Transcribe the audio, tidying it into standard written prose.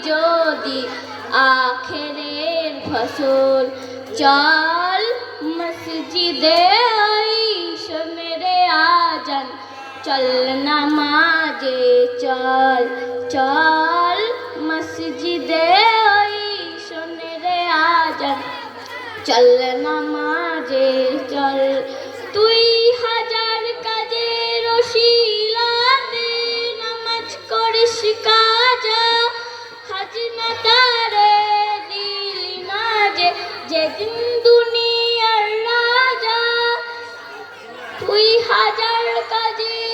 যদি আখেরের ফসল। চল মসজিদে ওই মেরে আজান, চল নামাজে চল। চল মসজিদে ওই মেরে আজান, চল নামাজে চল। তুই হাজার কাজের ওসিলাতে নামাজ করিস কাজা, খাজনা তারে দিলি না যে, যেদিন দুনিয়ার রাজা। তুই হাজার কাজের